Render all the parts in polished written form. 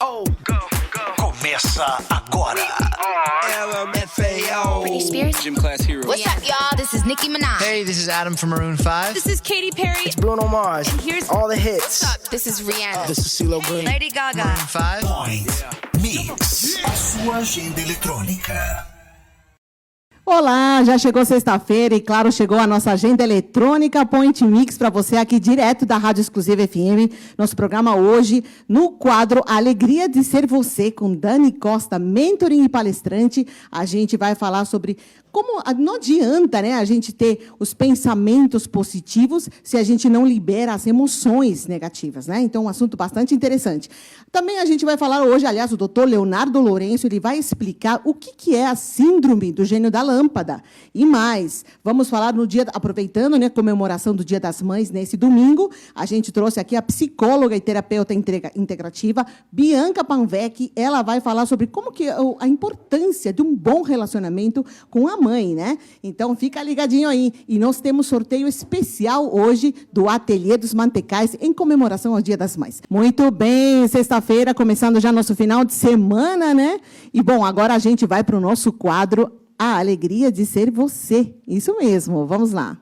Oh, começa agora. LMFAO. Britney Spears. Gym Class Heroes. What's up, y'all? This is Nicki Minaj. Hey, this is Adam from Maroon 5. This is Katy Perry. It's Bruno Mars. And here's all the hits. What's up? This is Rihanna. This is CeeLo Green. Lady Gaga. Maroon 5. Point Mix. A sua agenda eletrônica. Olá, já chegou sexta-feira e, claro, chegou a nossa agenda eletrônica Point Mix para você aqui direto da Rádio Exclusiva FM. Nosso programa hoje no quadro Alegria de Ser Você, com Dani Costa, mentoring e palestrante. A gente vai falar sobre como não adianta, né, a gente ter os pensamentos positivos se a gente não libera as emoções negativas, né? Então, um assunto bastante interessante. Também a gente vai falar hoje, aliás, o doutor Leonardo Lourenço, ele vai explicar o que é a síndrome do gênio da lâmpada. E mais, vamos falar no dia, aproveitando, né, a comemoração do Dia das Mães, nesse domingo, a gente trouxe aqui a psicóloga e terapeuta integrativa, Bianca Panvec. Ela vai falar sobre como que a importância de um bom relacionamento com a mãe, né? Então, fica ligadinho aí. E nós temos sorteio especial hoje do Ateliê dos Mantecais, em comemoração ao Dia das Mães. Muito bem, sexta-feira, começando já nosso final de semana, né? E, bom, agora a gente vai para o nosso quadro A Alegria de Ser Você. Isso mesmo, vamos lá.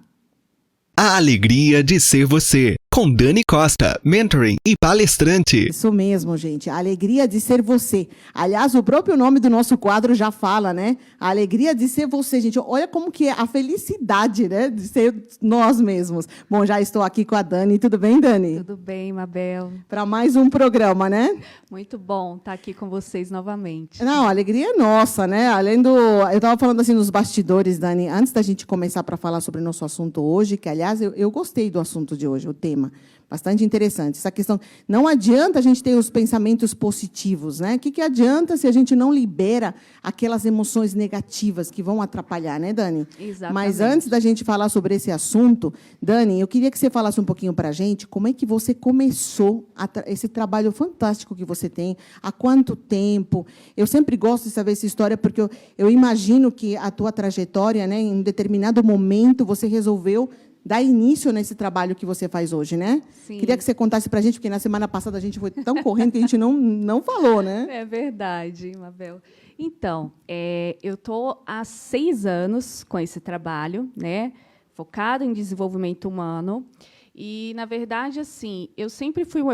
A Alegria de Ser Você, com Dani Costa, mentoring e palestrante. Isso mesmo, gente. A alegria de ser você. Aliás, o próprio nome do nosso quadro já fala, né? A alegria de ser você, gente. Olha como que é a felicidade, né? De ser nós mesmos. Bom, já estou aqui com a Dani. Tudo bem, Dani? Tudo bem, Mabel. Para mais um programa, né? Muito bom estar aqui com vocês novamente. Não, a alegria é nossa, né? Além do... Eu estava falando assim nos bastidores, Dani, antes da gente começar para falar sobre o nosso assunto hoje, que, aliás, eu gostei do assunto de hoje, o tema. Bastante interessante. Essa questão, não adianta a gente ter os pensamentos positivos, né? O que adianta se a gente não libera aquelas emoções negativas que vão atrapalhar, né, Dani? Exatamente. Mas antes da gente falar sobre esse assunto, Dani, eu queria que você falasse um pouquinho para a gente como é que você começou esse trabalho fantástico que você tem, há quanto tempo? Eu sempre gosto de saber essa história porque eu imagino que a tua trajetória, né, em um determinado momento, você resolveu dar início nesse trabalho que você faz hoje, né? Sim. Queria que você contasse para a gente, porque na semana passada a gente foi tão correndo que a gente não falou, né? É verdade, Mabel. Então, eu estou há 6 anos com esse trabalho, né? Focado em desenvolvimento humano. E, na verdade, assim, eu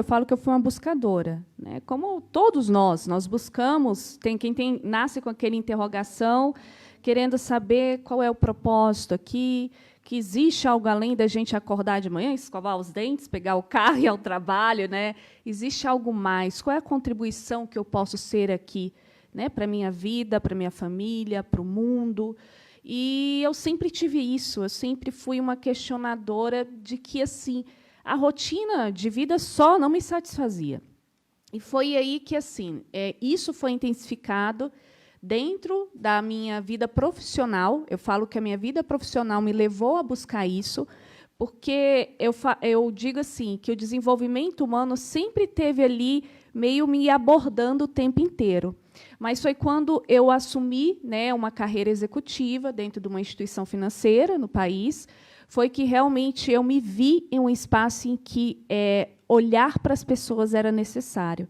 falo que eu fui uma buscadora, né? Como todos nós buscamos, quem nasce com aquela interrogação, querendo saber qual é o propósito aqui, que existe algo além da gente acordar de manhã, escovar os dentes, pegar o carro e ir ao trabalho, né? Existe algo mais. Qual é a contribuição que eu posso ser aqui, né? Para a minha vida, para a minha família, para o mundo. E eu sempre tive isso, eu sempre fui uma questionadora de que assim, a rotina de vida só não me satisfazia. E foi aí que assim, isso foi intensificado dentro da minha vida profissional. Eu falo que a minha vida profissional me levou a buscar isso, porque eu digo assim, que o desenvolvimento humano sempre teve ali meio me abordando o tempo inteiro. Mas foi quando eu assumi, né, uma carreira executiva dentro de uma instituição financeira no país, foi que realmente eu me vi em um espaço em que olhar para as pessoas era necessário.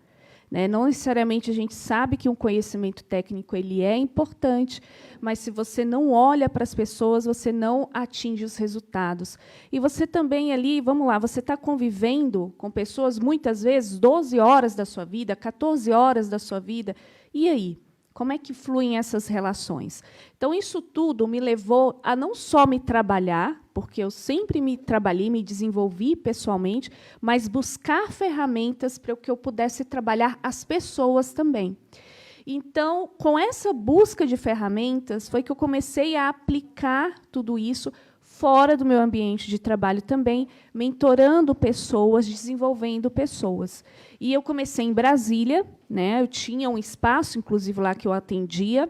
Não necessariamente a gente sabe que um conhecimento técnico ele é importante, mas se você não olha para as pessoas, você não atinge os resultados. E você também ali, vamos lá, você está convivendo com pessoas, muitas vezes, 12 horas da sua vida, 14 horas da sua vida. E aí? Como é que fluem essas relações? Então, isso tudo me levou a não só me trabalhar, porque eu sempre me trabalhei, me desenvolvi pessoalmente, mas buscar ferramentas para que eu pudesse trabalhar as pessoas também. Então, com essa busca de ferramentas, foi que eu comecei a aplicar tudo isso fora do meu ambiente de trabalho também, mentorando pessoas, desenvolvendo pessoas. E eu comecei em Brasília, né? Eu tinha um espaço, inclusive, lá que eu atendia,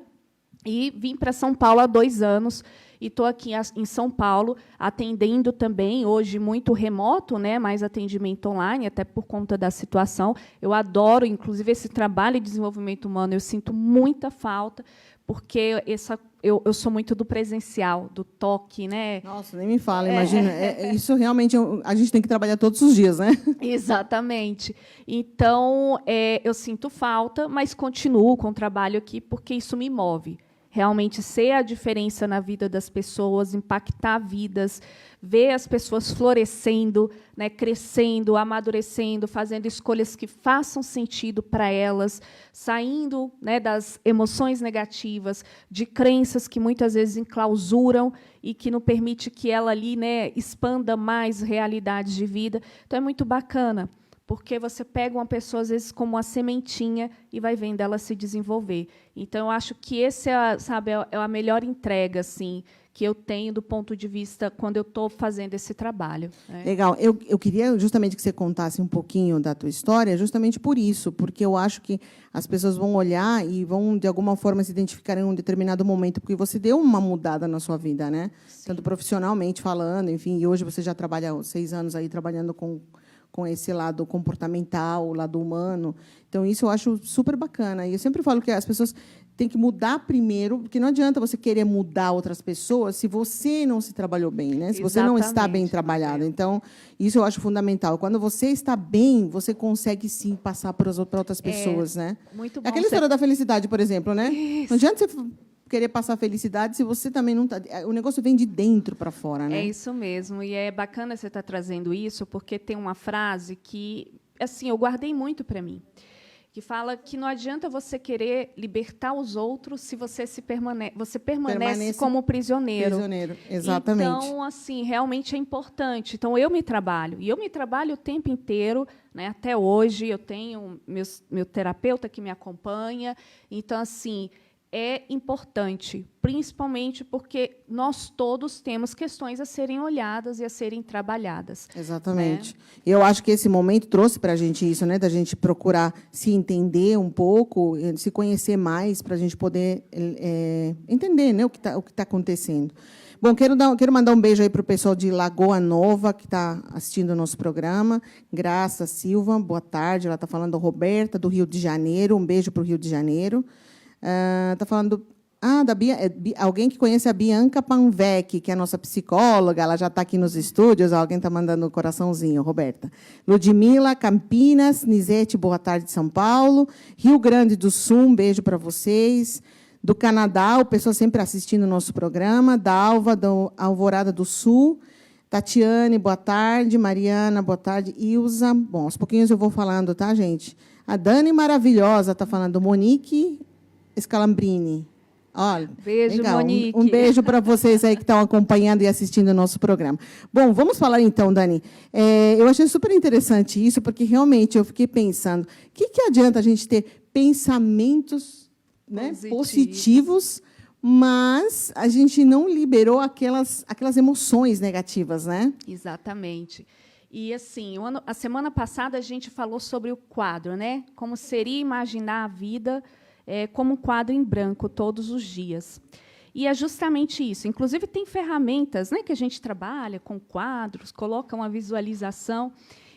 e vim para São Paulo há 2 anos, e estou aqui em São Paulo, atendendo também, hoje muito remoto, né, mais atendimento online, até por conta da situação. Eu adoro, inclusive, esse trabalho de desenvolvimento humano, eu sinto muita falta, porque eu sou muito do presencial, do toque, né? Nossa, nem me fala, imagina. Isso realmente a gente tem que trabalhar todos os dias, né? Exatamente. Então, eu sinto falta, mas continuo com o trabalho aqui, porque isso me move. Realmente ser a diferença na vida das pessoas, impactar vidas, ver as pessoas florescendo, né, crescendo, amadurecendo, fazendo escolhas que façam sentido para elas, saindo, né, das emoções negativas, de crenças que muitas vezes enclausuram e que não permite que ela ali, né, expanda mais realidades de vida. Então, é muito bacana, porque você pega uma pessoa, às vezes, como uma sementinha e vai vendo ela se desenvolver. Então, eu acho que esse é a melhor entrega, assim, que eu tenho do ponto de vista quando eu estou fazendo esse trabalho. Né? Legal. Eu queria justamente que você contasse um pouquinho da tua história, justamente por isso, porque eu acho que as pessoas vão olhar e vão, de alguma forma, se identificar em um determinado momento, porque você deu uma mudada na sua vida, né? Sim. Tanto profissionalmente falando, enfim, e hoje você já trabalha 6 anos aí trabalhando com esse lado comportamental, o lado humano. Então, isso eu acho super bacana. E eu sempre falo que as pessoas têm que mudar primeiro, porque não adianta você querer mudar outras pessoas se você não se trabalhou bem, né? Se você não está bem trabalhado. Então, isso eu acho fundamental. Quando você está bem, você consegue, sim, passar para outras pessoas, né? Muito bom. É aquela história da felicidade, por exemplo, né? Isso. Não adianta você querer passar felicidade se você também não está... O negócio vem de dentro para fora, né? É isso mesmo. E é bacana você estar trazendo isso, porque tem uma frase que, assim, eu guardei muito para mim, que fala que não adianta você querer libertar os outros se você permanece como prisioneiro. Prisioneiro, exatamente. Então, assim, realmente é importante. Então, eu me trabalho. E eu me trabalho o tempo inteiro, né? Até hoje, eu tenho meu terapeuta que me acompanha. Então, assim, é importante, principalmente porque nós todos temos questões a serem olhadas e a serem trabalhadas. Exatamente. Né? Eu acho que esse momento trouxe para a gente isso, né, da gente procurar se entender um pouco, se conhecer mais, para a gente poder entender, né, o que tá acontecendo. Bom, quero mandar um beijo aí para o pessoal de Lagoa Nova, que está assistindo o nosso programa. Graça Silva, boa tarde. Ela está falando Roberta, do Rio de Janeiro. Um beijo para o Rio de Janeiro. Está falando da alguém que conhece a Bianca Panvec, que é a nossa psicóloga, ela já está aqui nos estúdios, alguém está mandando um coraçãozinho, Roberta. Ludmila, Campinas, Nizete, boa tarde, São Paulo. Rio Grande do Sul, um beijo para vocês. Do Canadá, o pessoal sempre assistindo o nosso programa. Dalva, do Alvorada do Sul. Tatiane, boa tarde. Mariana, boa tarde. Ilza, bom, aos pouquinhos eu vou falando, tá, gente? A Dani Maravilhosa está falando, Monique Scalambrini. Olha, beijo, legal. Monique. Um beijo para vocês aí que estão acompanhando e assistindo o nosso programa. Bom, vamos falar então, Dani. Eu achei super interessante isso, porque realmente eu fiquei pensando, o que adianta a gente ter pensamentos, né, positivos, mas a gente não liberou aquelas emoções negativas, né? Exatamente. E, assim, a semana passada a gente falou sobre o quadro, né? Como seria imaginar a vida como um quadro em branco todos os dias. E é justamente isso. Inclusive, tem ferramentas, né, que a gente trabalha com quadros, coloca uma visualização.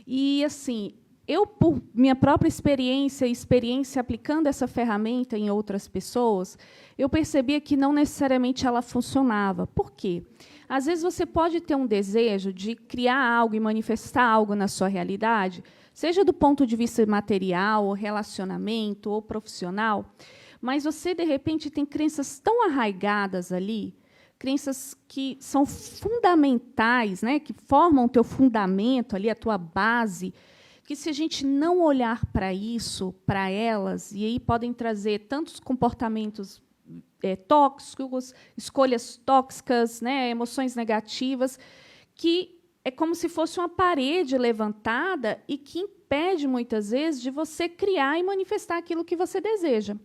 E, assim, eu, por minha própria experiência aplicando essa ferramenta em outras pessoas, eu percebia que não necessariamente ela funcionava. Por quê? Às vezes, você pode ter um desejo de criar algo e manifestar algo na sua realidade, seja do ponto de vista material, ou relacionamento, ou profissional, mas você, de repente, tem crenças tão arraigadas ali, crenças que são fundamentais, né, que formam o teu fundamento, ali, a tua base, que se a gente não olhar para isso, para elas, e aí podem trazer tantos comportamentos tóxicos, escolhas tóxicas, né, emoções negativas, que é como se fosse uma parede levantada e que impede, muitas vezes, de você criar e manifestar aquilo que você deseja.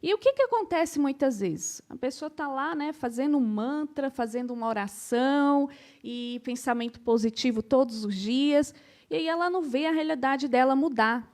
E o que acontece muitas vezes? A pessoa está lá, né, fazendo um mantra, fazendo uma oração e pensamento positivo todos os dias, e aí ela não vê a realidade dela mudar.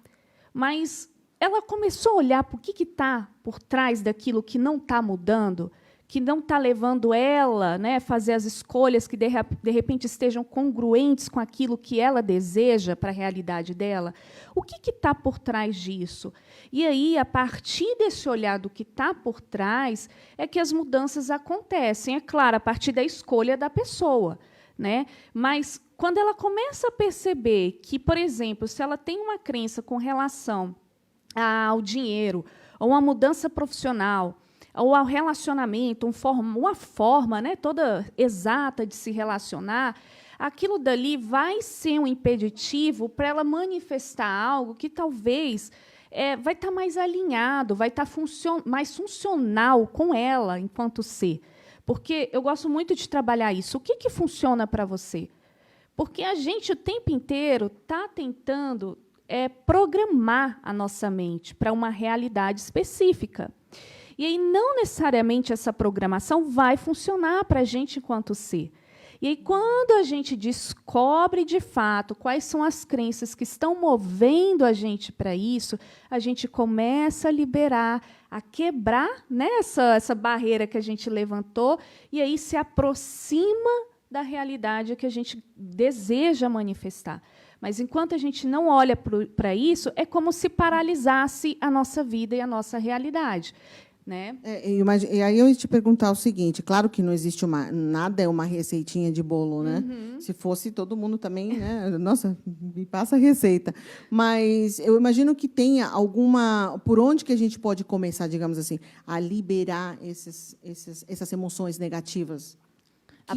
Mas ela começou a olhar para o que está por trás daquilo que não está mudando, que não está levando ela, né, a fazer as escolhas que, de repente, estejam congruentes com aquilo que ela deseja para a realidade dela? O que está por trás disso? E aí, a partir desse olhar do que está por trás, é que as mudanças acontecem. É claro, a partir da escolha da pessoa, né? Mas, quando ela começa a perceber que, por exemplo, se ela tem uma crença com relação ao dinheiro, ou uma mudança profissional, ou ao relacionamento, uma forma, né, toda exata de se relacionar, aquilo dali vai ser um impeditivo para ela manifestar algo que talvez vai estar mais alinhado, vai estar mais funcional com ela enquanto ser. Porque eu gosto muito de trabalhar isso. O que funciona para você? Porque a gente, o tempo inteiro, está tentando programar a nossa mente para uma realidade específica. E aí, não necessariamente essa programação vai funcionar para a gente enquanto ser. E aí, quando a gente descobre, de fato, quais são as crenças que estão movendo a gente para isso, a gente começa a liberar, a quebrar, né, essa barreira que a gente levantou, e aí se aproxima da realidade que a gente deseja manifestar. Mas, enquanto a gente não olha para isso, é como se paralisasse a nossa vida e a nossa realidade. Né? E aí eu ia te perguntar o seguinte, claro que não existe nada é uma receitinha de bolo, né? Se fosse todo mundo também, né? Nossa, me passa a receita. Mas eu imagino que tenha alguma, por onde que a gente pode começar, digamos assim, a liberar essas emoções negativas?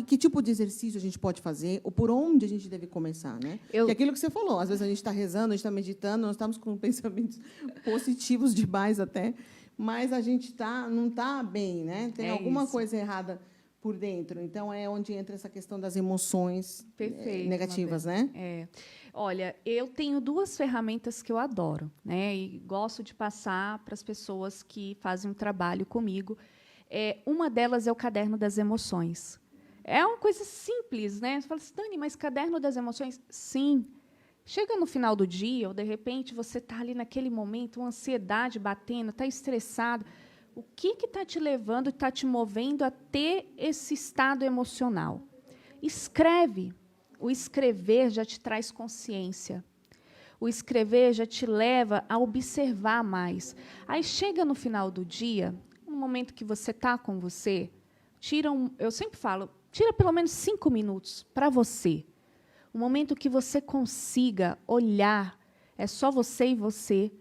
Que tipo de exercício a gente pode fazer? Ou por onde a gente deve começar? Né? Porque aquilo que você falou, às vezes a gente está rezando, a gente está meditando, nós estamos com pensamentos positivos demais até, mas a gente não está bem, né? Tem alguma coisa errada por dentro. Então, é onde entra essa questão das emoções negativas, né? Olha, eu tenho 2 ferramentas que eu adoro, né? E gosto de passar para as pessoas que fazem um trabalho comigo. Uma delas é o Caderno das Emoções. É uma coisa simples, né? Você fala assim, Dani, mas Caderno das Emoções? Sim. Chega no final do dia, ou, de repente, você está ali naquele momento, uma ansiedade batendo, está estressado. O que está te levando, está te movendo a ter esse estado emocional? Escreve. O escrever já te traz consciência. O escrever já te leva a observar mais. Aí chega no final do dia, no momento que você está com você, eu sempre falo, tira pelo menos 5 minutos para você. Um momento que você consiga olhar, é só você e você,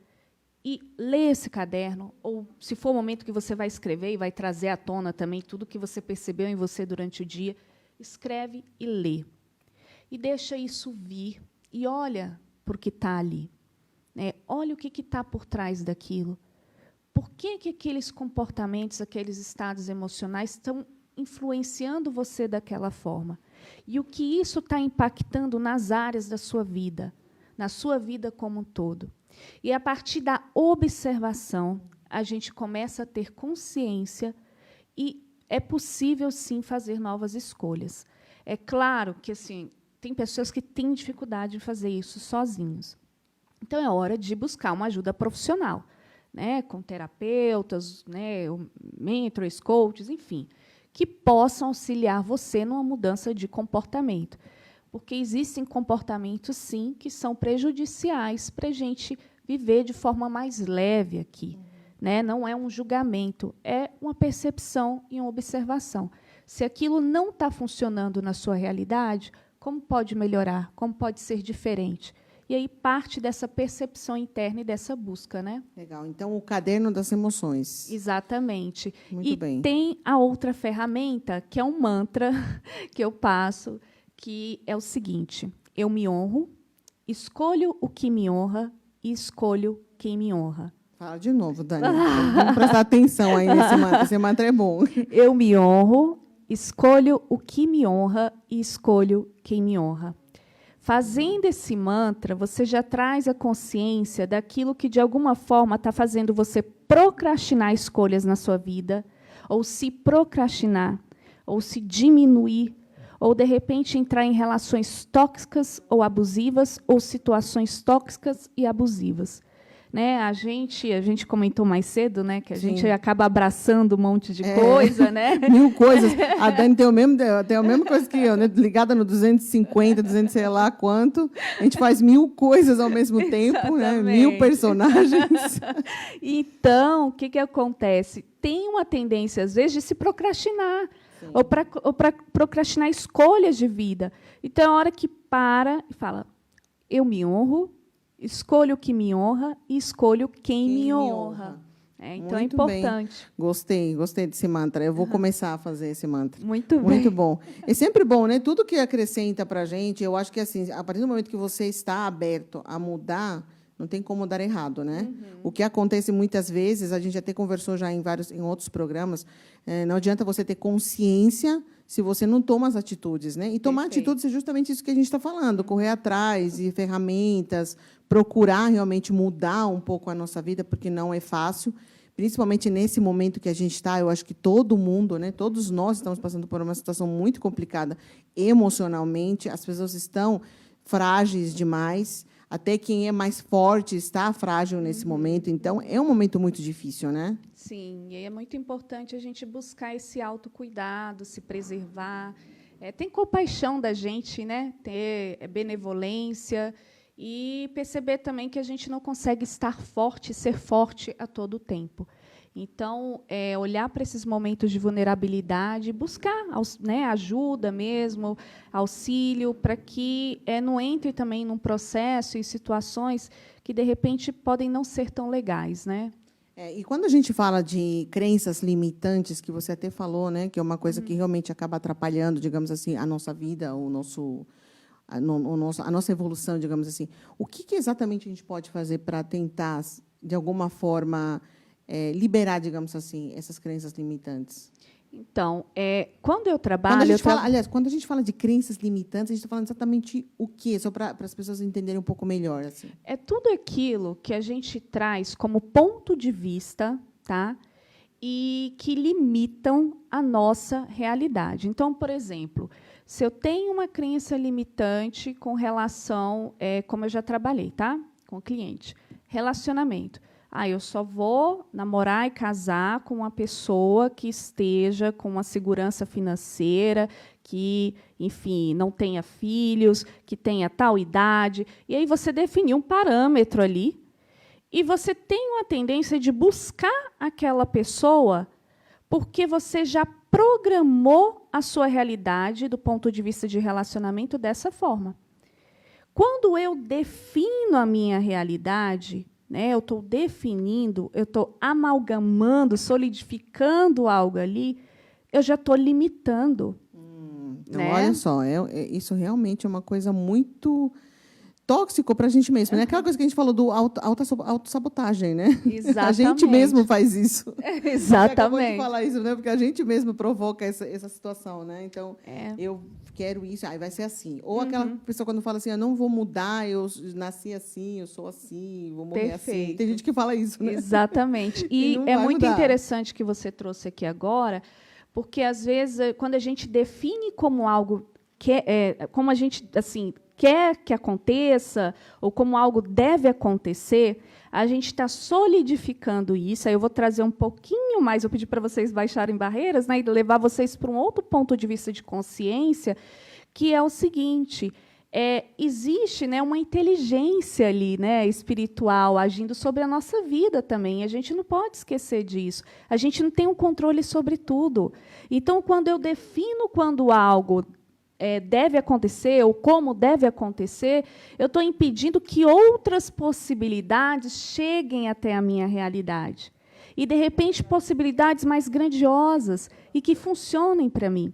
e ler esse caderno, ou, se for o momento que você vai escrever e vai trazer à tona também tudo que você percebeu em você durante o dia, escreve e lê. E deixa isso vir, e olha por que está ali. Olha o que está por trás daquilo. Por que aqueles comportamentos, aqueles estados emocionais estão influenciando você daquela forma? E o que isso está impactando nas áreas da sua vida, na sua vida como um todo. E, a partir da observação, a gente começa a ter consciência e é possível, sim, fazer novas escolhas. É claro que assim, tem pessoas que têm dificuldade em fazer isso sozinhos. Então, é hora de buscar uma ajuda profissional, né, com terapeutas, né, mentors, coaches, enfim, que possam auxiliar você numa mudança de comportamento. Porque existem comportamentos, sim, que são prejudiciais para a gente viver de forma mais leve aqui. Né? Não é um julgamento, é uma percepção e uma observação. Se aquilo não está funcionando na sua realidade, como pode melhorar? Como pode ser diferente? E aí parte dessa percepção interna e dessa busca, né? Legal. Então, o Caderno das Emoções. Exatamente. Muito bem. E tem a outra ferramenta, que é um mantra que eu passo, que é o seguinte: eu me honro, escolho o que me honra e escolho quem me honra. Fala de novo, Dani. Vamos prestar atenção aí nesse mantra. Esse mantra é bom. Eu me honro, escolho o que me honra e escolho quem me honra. Fazendo esse mantra, você já traz a consciência daquilo que, de alguma forma, está fazendo você procrastinar escolhas na sua vida, ou se procrastinar, ou se diminuir, ou, de repente, entrar em relações tóxicas ou abusivas, ou situações tóxicas e abusivas. né? A gente comentou mais cedo, né? Que a gente acaba abraçando um monte de coisa, né? Mil coisas. A Dani tem a mesma coisa que eu, né? Ligada no 250, 200 sei lá quanto. A gente faz 1000 coisas ao mesmo tempo, né? 1000 personagens. Então, o que acontece? Tem uma tendência, às vezes, de se procrastinar. Ou para procrastinar escolhas de vida. Então, é a hora que para e fala, eu me honro, escolho o que me honra e escolho quem me honra. Então, Muito é importante. Bem. Gostei desse mantra. Eu vou começar a fazer esse mantra. Muito bem. Muito bom. É sempre bom, né? Tudo que acrescenta para a gente, eu acho que assim, a partir do momento que você está aberto a mudar, não tem como dar errado, né? O que acontece muitas vezes, a gente até conversou já em outros programas, não adianta você ter consciência se você não toma as atitudes, né? E tomar atitudes é justamente isso que a gente está falando, correr atrás de ferramentas, procurar realmente mudar um pouco a nossa vida, porque não é fácil, principalmente nesse momento que a gente está. Eu acho que todo mundo, né? Todos nós estamos passando por uma situação muito complicada emocionalmente. As pessoas estão frágeis demais. Até quem é mais forte está frágil nesse momento. Então, é um momento muito difícil, né? Sim, e é muito importante a gente buscar esse autocuidado, se preservar, ter compaixão da gente, né? Ter benevolência e perceber também que a gente não consegue estar forte, ser forte a todo tempo. Então, olhar para esses momentos de vulnerabilidade, buscar, né, ajuda mesmo, auxílio, para que não entre também num processo e situações que, de repente, podem não ser tão legais, né? E quando a gente fala de crenças limitantes, que você até falou, né, que é uma coisa que realmente acaba atrapalhando, digamos assim, a nossa vida, a nossa evolução, digamos assim, o que exatamente a gente pode fazer para tentar, de alguma forma, liberar, digamos assim, essas crenças limitantes? Então, quando eu trabalho... Quando a gente fala de crenças limitantes, a gente está falando exatamente o quê? Só para as pessoas entenderem um pouco melhor. Assim. É tudo aquilo que a gente traz como ponto de vista, tá? E que limitam a nossa realidade. Então, por exemplo, se eu tenho uma crença limitante com relação, como eu já trabalhei, tá? Com o cliente, relacionamento. Eu só vou namorar e casar com uma pessoa que esteja com uma segurança financeira, que, enfim, não tenha filhos, que tenha tal idade. E aí você definiu um parâmetro ali, e você tem uma tendência de buscar aquela pessoa porque você já programou a sua realidade do ponto de vista de relacionamento dessa forma. Quando eu defino a minha realidade, né, eu estou definindo, eu estou amalgamando, solidificando algo ali, eu já estou limitando. Então, né? olha só, isso realmente é uma coisa muito tóxico para a gente mesmo. Né? Aquela coisa que a gente falou do autossabotagem, né? Exatamente. A gente mesmo faz isso. Exatamente. Você acabou de falar isso, né? Porque a gente mesmo provoca essa situação. Né? Então, eu quero isso, vai ser assim. Ou aquela pessoa quando fala assim, eu não vou mudar, eu nasci assim, eu sou assim, vou morrer assim. Tem gente que fala isso, né? Exatamente. E é muito interessante que você trouxe aqui agora, porque, às vezes, quando a gente define como algo, como a gente assim, quer que aconteça, ou como algo deve acontecer, a gente está solidificando isso. Aí eu vou trazer um pouquinho mais, eu pedi para vocês baixarem barreiras, né, e levar vocês para um outro ponto de vista de consciência, que é o seguinte: existe, né, uma inteligência ali, né, espiritual agindo sobre a nossa vida também. A gente não pode esquecer disso. A gente não tem um controle sobre tudo. Então, quando eu defino quando algo deve acontecer ou como deve acontecer, eu estou impedindo que outras possibilidades cheguem até a minha realidade. E, de repente, possibilidades mais grandiosas e que funcionem para mim.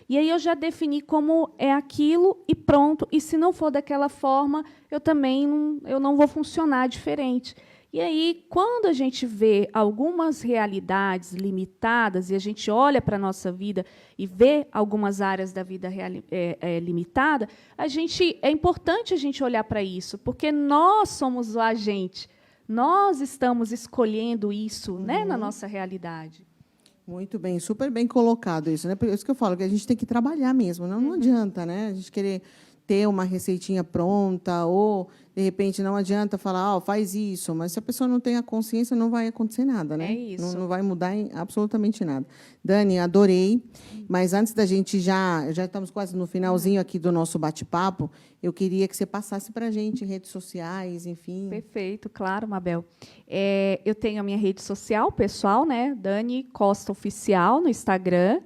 E aí eu já defini como é aquilo e pronto. E, se não for daquela forma, eu também não vou funcionar diferente. E aí, quando a gente vê algumas realidades limitadas e a gente olha para a nossa vida e vê algumas áreas da vida limitada, é importante a gente olhar para isso, porque nós somos o agente. Nós estamos escolhendo isso, né, na nossa realidade. Muito bem, super bem colocado isso, né? Por isso que eu falo que a gente tem que trabalhar mesmo, não adianta, né? A gente querer ter uma receitinha pronta, ou, de repente, não adianta falar, faz isso, mas se a pessoa não tem a consciência, não vai acontecer nada, né? É isso. Não vai mudar em absolutamente nada. Dani, adorei, mas antes da gente já estamos quase no finalzinho aqui do nosso bate-papo, eu queria que você passasse para a gente redes sociais, enfim. Perfeito, claro, Mabel. Eu tenho a minha rede social pessoal, né? Dani Costa Oficial no Instagram,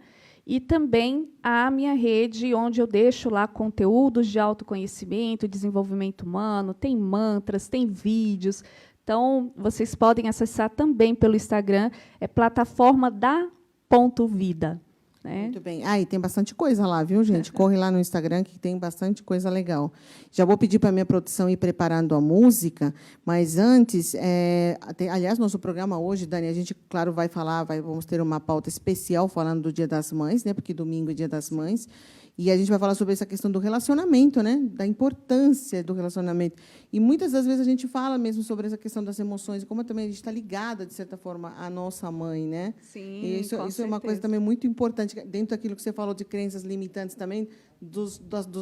e também a minha rede, onde eu deixo lá conteúdos de autoconhecimento, desenvolvimento humano, tem mantras, tem vídeos. Então, vocês podem acessar também pelo Instagram, é plataforma da Ponto Vida. Né? Muito bem. E tem bastante coisa lá, viu, gente? Corre lá no Instagram, que tem bastante coisa legal. Já vou pedir para a minha produção ir preparando a música, mas antes, aliás, nosso programa hoje, Dani, a gente, claro, vamos ter uma pauta especial falando do Dia das Mães, né? Porque domingo é Dia das Mães. E a gente vai falar sobre essa questão do relacionamento, né? Da importância do relacionamento. E muitas das vezes a gente fala mesmo sobre essa questão das emoções, e como também a gente está ligada, de certa forma, à nossa mãe, né? Sim, e isso é uma coisa também muito importante, dentro daquilo que você falou de crenças limitantes também,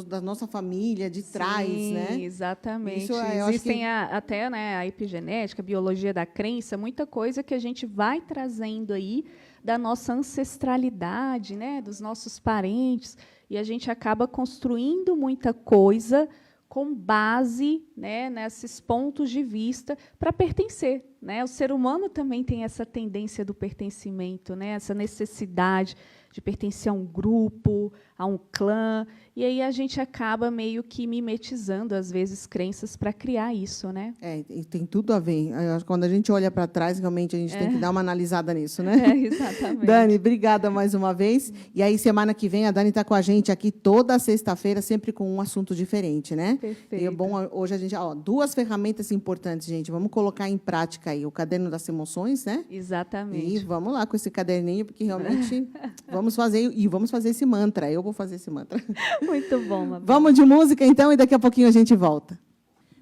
da nossa família, de trás, né? Exatamente. Isso, eu acho Existem que... até, né, a epigenética, a biologia da crença, muita coisa que a gente vai trazendo aí da nossa ancestralidade, né, dos nossos parentes, e a gente acaba construindo muita coisa com base, né, nesses pontos de vista para pertencer, né? O ser humano também tem essa tendência do pertencimento, né? Essa necessidade de pertencer a um grupo, a um clã, e aí a gente acaba meio que mimetizando, às vezes, crenças para criar isso, né? E tem tudo a ver. Quando a gente olha para trás, realmente, a gente tem que dar uma analisada nisso, né? Exatamente. Dani, obrigada mais uma vez. E aí, semana que vem, a Dani está com a gente aqui toda sexta-feira, sempre com um assunto diferente, né? Perfeito. E é bom, hoje a gente... duas ferramentas importantes, gente. Vamos colocar em prática aí o Caderno das Emoções, né? Exatamente. E vamos lá com esse caderninho, porque realmente vamos fazer esse mantra. Eu vou fazer esse mantra. Muito bom, Mabel. Vamos de música, então, e daqui a pouquinho a gente volta.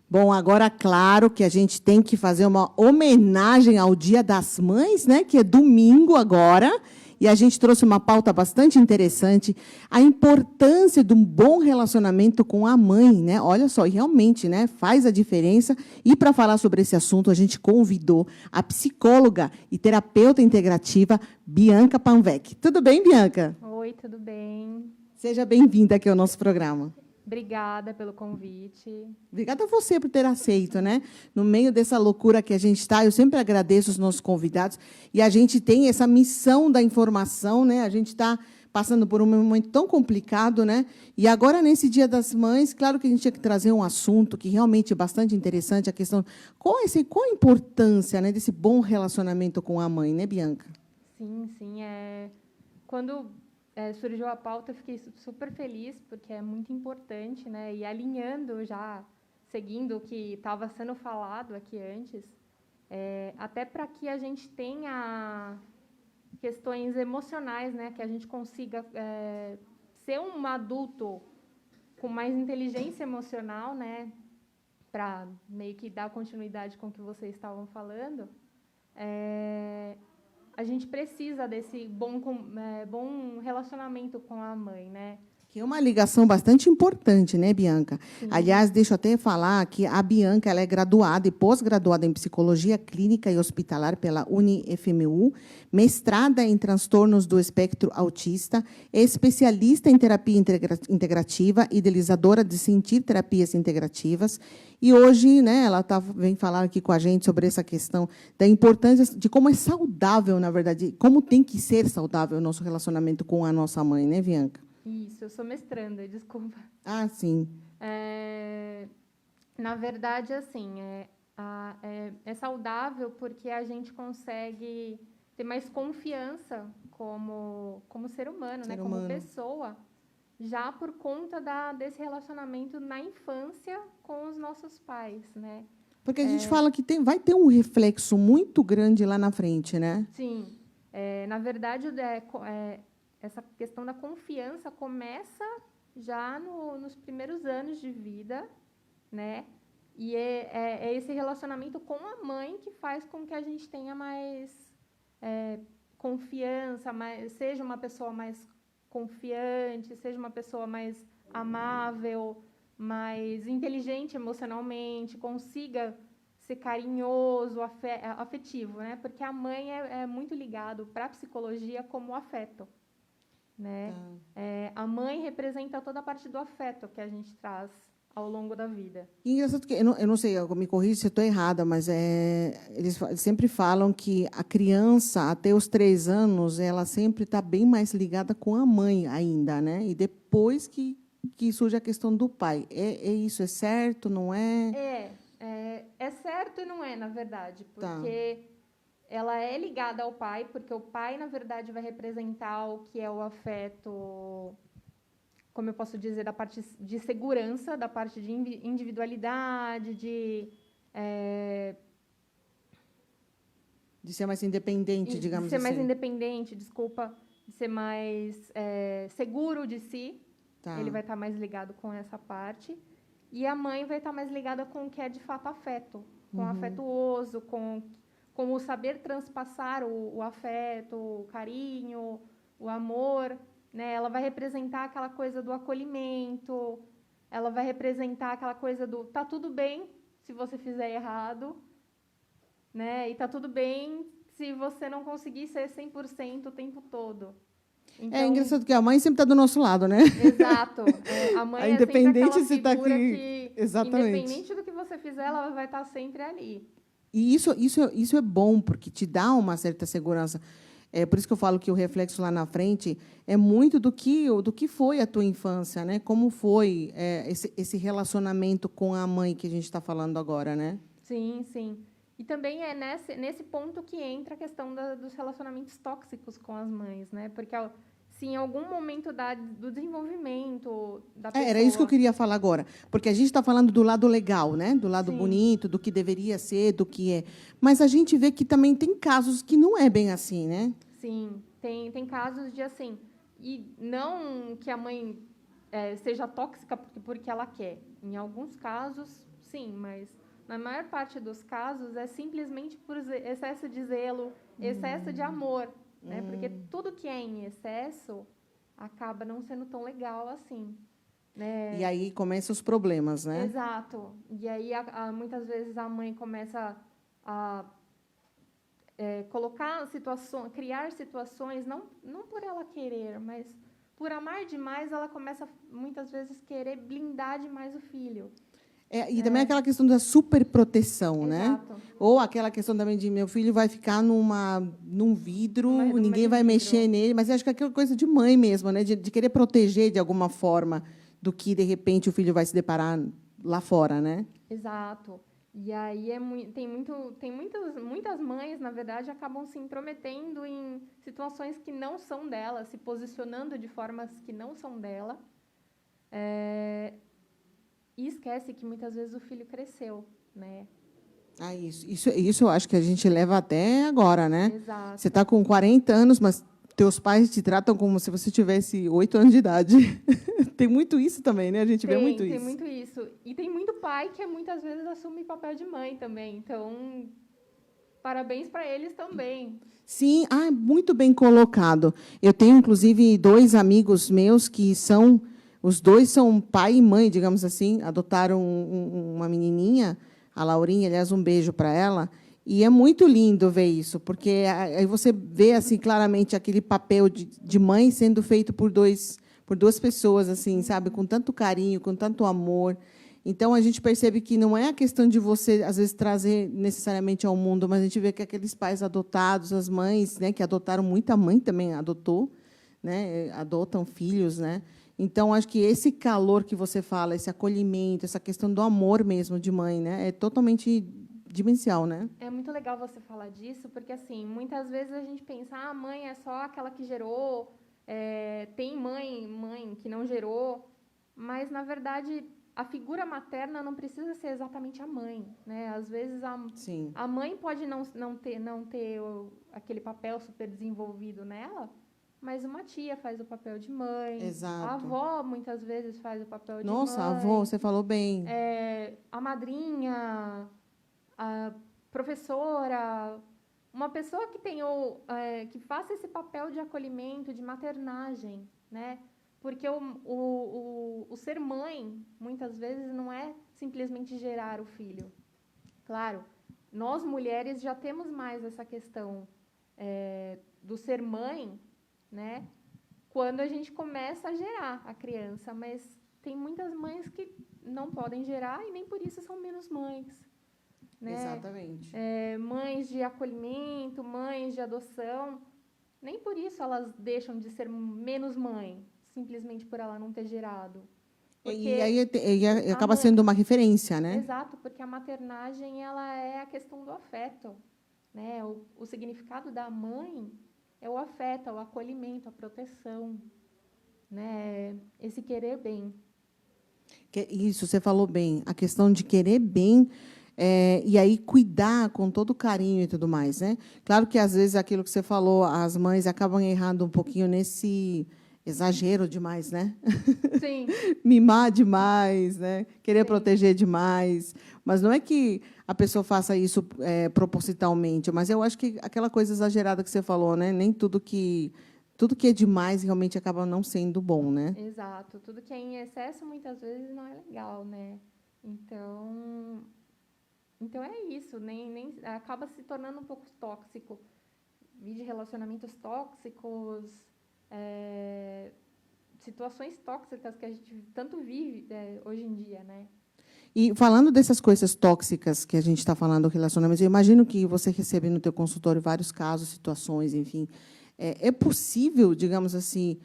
Bom, agora, claro que a gente tem que fazer uma homenagem ao Dia das Mães, né? Que é domingo agora. E a gente trouxe uma pauta bastante interessante, a importância de um bom relacionamento com a mãe, né? Olha só, e realmente, né, faz a diferença. E para falar sobre esse assunto, a gente convidou a psicóloga e terapeuta integrativa Bianca Panvec. Tudo bem, Bianca? Oi, tudo bem? Seja bem-vinda aqui ao nosso programa. Obrigada pelo convite. Obrigada a você por ter aceito, né? No meio dessa loucura que a gente está, eu sempre agradeço os nossos convidados. E a gente tem essa missão da informação, né? A gente está passando por um momento tão complicado, né? E agora, nesse Dia das Mães, claro que a gente tinha que trazer um assunto que realmente é bastante interessante, a questão... Qual a importância, né, desse bom relacionamento com a mãe, né, Bianca? Sim. Quando surgiu a pauta, eu fiquei super feliz, porque é muito importante, né? E alinhando já, seguindo o que estava sendo falado aqui antes, até para que a gente tenha questões emocionais, né? Que a gente consiga ser um adulto com mais inteligência emocional, né? Para meio que dar continuidade com o que vocês estavam falando, a gente precisa desse bom relacionamento com a mãe, né? Que é uma ligação bastante importante, né, Bianca? Sim. Aliás, deixa eu até falar que a Bianca ela é graduada e pós-graduada em Psicologia Clínica e Hospitalar pela UniFMU, mestrada em transtornos do espectro autista, especialista em terapia integrativa, idealizadora de Sentir Terapias Integrativas. E hoje, né, ela vem falar aqui com a gente sobre essa questão da importância de como é saudável, na verdade, como tem que ser saudável o nosso relacionamento com a nossa mãe, né, Bianca? Isso, eu sou mestranda, desculpa. Sim. Na verdade, assim, é saudável porque a gente consegue ter mais confiança como ser humano, né, como pessoa, já por conta desse relacionamento na infância com os nossos pais, né? Porque a gente fala que vai ter um reflexo muito grande lá na frente, né? Sim. Na verdade, essa questão da confiança começa já nos primeiros anos de vida, né? E é esse relacionamento com a mãe que faz com que a gente tenha mais confiança, seja uma pessoa mais confiante, seja uma pessoa mais amável, mais inteligente emocionalmente, consiga ser carinhoso, afetivo, né? Porque a mãe é muito ligado para a psicologia como o afeto, né? A mãe representa toda a parte do afeto que a gente traz ao longo da vida. E engraçado que, eu não sei, me corrija se eu estou errada, mas eles sempre falam que a criança, até os 3 anos, ela sempre está bem mais ligada com a mãe ainda, né? E depois que surge a questão do pai. Isso é certo, não é? É certo e não é, na verdade, porque ela é ligada ao pai, porque o pai, na verdade, vai representar o que é o afeto, como eu posso dizer, da parte de segurança, da parte de individualidade, de ser mais independente, digamos assim. De ser mais independente, desculpa, de ser mais seguro de si. Tá. Ele vai estar mais ligado com essa parte. E a mãe vai estar mais ligada com o que é, de fato, afeto. Com o afetuoso, com o saber transpassar o afeto, o carinho, o amor, né? Ela vai representar aquela coisa do acolhimento, ela vai representar aquela coisa do tá tudo bem se você fizer errado, né? E tá tudo bem se você não conseguir ser 100% o tempo todo. Então, é engraçado que a mãe sempre está do nosso lado, né? Exato. A mãe A independente é se está aqui. que, Exatamente. independente do que você fizer, ela vai estar sempre ali. E isso é bom, porque te dá uma certa segurança. É por isso que eu falo que o reflexo lá na frente é muito do que foi a tua infância, né? Como foi esse relacionamento com a mãe que a gente está falando agora, né? Sim, sim. E também é nesse ponto que entra a questão dos relacionamentos tóxicos com as mães, né? Porque se em algum momento do desenvolvimento da pessoa... Era isso que eu queria falar agora. Porque a gente está falando do lado legal, né? Do lado bonito, do que deveria ser, do que é. Mas a gente vê que também tem casos que não é bem assim, né? Sim, tem casos de assim... E não que a mãe seja tóxica porque ela quer. Em alguns casos, sim, mas... Na maior parte dos casos, é simplesmente por excesso de zelo, excesso de amor, né? Porque tudo que é em excesso acaba não sendo tão legal assim, né? E aí começam os problemas, né? Exato. E aí, muitas vezes, a mãe começa a criar situações, não por ela querer, mas por amar demais, ela começa, muitas vezes, querer blindar demais o filho. E também aquela questão da superproteção, né? Exato. Ou aquela questão também de meu filho vai ficar num vidro, ninguém vai vidro. mexer nele, mas eu acho que é aquela coisa de mãe mesmo, né? De querer proteger de alguma forma do que, de repente, o filho vai se deparar lá fora, né? Exato. E aí tem muitas mães, na verdade, acabam se intrometendo em situações que não são dela, se posicionando de formas que não são dela. E esquece que muitas vezes o filho cresceu, né? Isso eu acho que a gente leva até agora, né? Exato. Você está com 40 anos, mas teus pais te tratam como se você tivesse 8 anos de idade. Tem muito isso também, né? A gente vê muito isso. Tem muito isso. E tem muito pai que muitas vezes assume papel de mãe também. Então, parabéns para eles também. Sim, muito bem colocado. Eu tenho, inclusive, 2 amigos meus que são... Os 2 são pai e mãe, digamos assim, adotaram uma menininha, a Laurinha, aliás, um beijo para ela, e é muito lindo ver isso, porque aí você vê assim claramente aquele papel de mãe sendo feito por duas pessoas, assim, sabe, com tanto carinho, com tanto amor. Então a gente percebe que não é a questão de você às vezes trazer necessariamente ao mundo, mas a gente vê que aqueles pais adotados, as mães, né, que adotaram, muita mãe também adotou, né, adotam filhos, né? Então, acho que esse calor que você fala, esse acolhimento, essa questão do amor mesmo de mãe, né, é totalmente dimensional, né? É muito legal você falar disso, porque assim, muitas vezes a gente pensa, a mãe é só aquela que gerou, tem mãe que não gerou, mas na verdade a figura materna não precisa ser exatamente a mãe, né? Às vezes a mãe pode não ter aquele papel super desenvolvido nela. Mas uma tia faz o papel de mãe. Exato. A avó, muitas vezes, faz o papel de mãe. Nossa, a avó, você falou bem. A madrinha, a professora, uma pessoa que faça esse papel de acolhimento, de maternagem, né? Porque o ser mãe, muitas vezes, não é simplesmente gerar o filho. Claro, nós mulheres já temos mais essa questão do ser mãe, né, quando a gente começa a gerar a criança, mas tem muitas mães que não podem gerar e nem por isso são menos mães. Né? Exatamente. Mães de acolhimento, mães de adoção, nem por isso elas deixam de ser menos mãe, simplesmente por ela não ter gerado. E aí acaba sendo uma referência, né? Exato, porque a maternagem ela é a questão do afeto. Né? O significado da mãe é o afeto, é o acolhimento, a proteção, né? Esse querer bem. Isso, você falou bem. A questão de querer bem e aí cuidar com todo carinho e tudo mais, né? Claro que, às vezes, aquilo que você falou, as mães acabam errando um pouquinho nesse exagero demais, né? Sim. Mimar demais, né? Querer proteger demais. Mas não é que a pessoa faça isso propositalmente, mas eu acho que aquela coisa exagerada que você falou, né? Nem tudo que é demais realmente acaba não sendo bom, né? Exato. Tudo que é em excesso, muitas vezes, não é legal, né? Então é isso. Nem acaba se tornando um pouco tóxico. De relacionamentos tóxicos, situações tóxicas que a gente tanto vive hoje em dia, né? E falando dessas coisas tóxicas que a gente está falando, relacionamentos, eu imagino que você recebe no teu consultório vários casos, situações, enfim. É possível, digamos assim,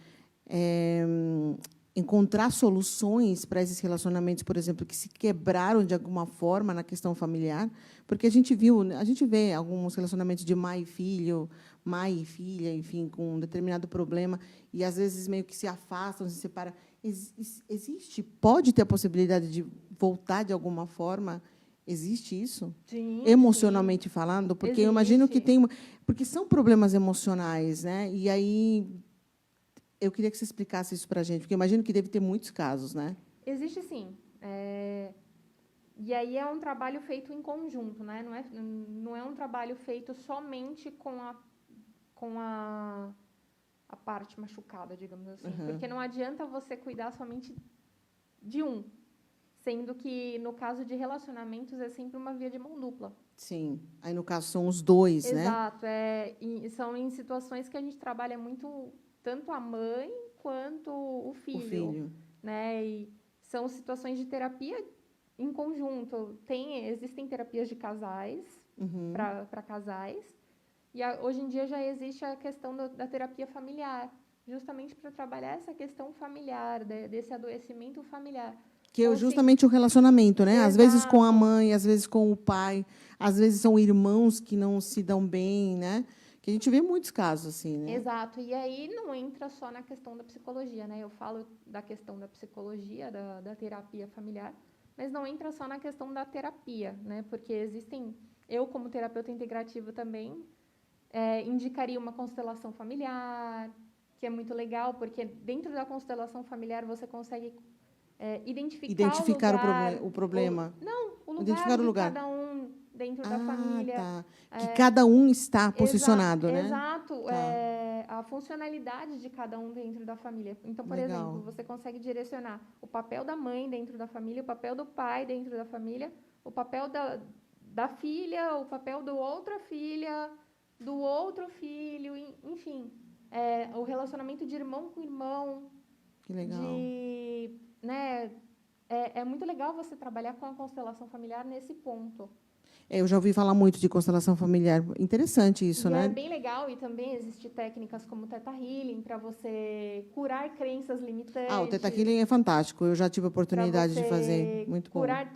encontrar soluções para esses relacionamentos, por exemplo, que se quebraram de alguma forma na questão familiar? Porque a gente vê alguns relacionamentos de mãe e filha, enfim, com um determinado problema, e às vezes meio que se afastam, se separam. Pode ter a possibilidade de voltar de alguma forma? Existe isso? Sim, emocionalmente falando? Porque eu imagino que existe. porque são problemas emocionais, né? E aí eu queria que você explicasse isso para a gente, porque eu imagino que deve ter muitos casos, né? Existe, sim. E aí é um trabalho feito em conjunto, né? Não é um trabalho feito somente com a parte machucada, digamos assim. Uhum. Porque não adianta você cuidar somente de um, sendo que, no caso de relacionamentos, é sempre uma via de mão dupla. Sim. Aí, no caso, são os dois, né? Exato. E são em situações que a gente trabalha muito, tanto a mãe quanto o filho. Né? E são situações de terapia em conjunto. Existem terapias de casais, para casais, e hoje em dia já existe a questão da terapia familiar, justamente para trabalhar essa questão familiar, desse adoecimento familiar. Que é justamente o relacionamento, né? Exato. Às vezes com a mãe, às vezes com o pai, às vezes são irmãos que não se dão bem, né? Que a gente vê muitos casos assim, né? Exato. E aí não entra só na questão da psicologia, né? Eu falo da questão da psicologia, da terapia familiar, mas não entra só na questão da terapia, né? Porque eu, como terapeuta integrativo também, indicaria uma constelação familiar, que é muito legal, porque dentro da constelação familiar você consegue identificar o problema. O lugar Identificar o de lugar. cada um dentro da família. Tá. Que cada um está posicionado, né? Exato. Tá. A funcionalidade de cada um dentro da família. Então, por Legal. exemplo, você consegue direcionar o papel da mãe dentro da família, o papel do pai dentro da família, o papel da filha, o papel da outra filha, do outro filho, enfim. O relacionamento de irmão com irmão. Que legal. Né, é muito legal você trabalhar com a constelação familiar nesse ponto. Eu já ouvi falar muito de constelação familiar. Interessante isso, né? É bem legal, e também existem técnicas como o Theta Healing para você curar crenças limitantes. O Theta Healing é fantástico. Eu já tive a oportunidade de fazer. Muito bom. Curar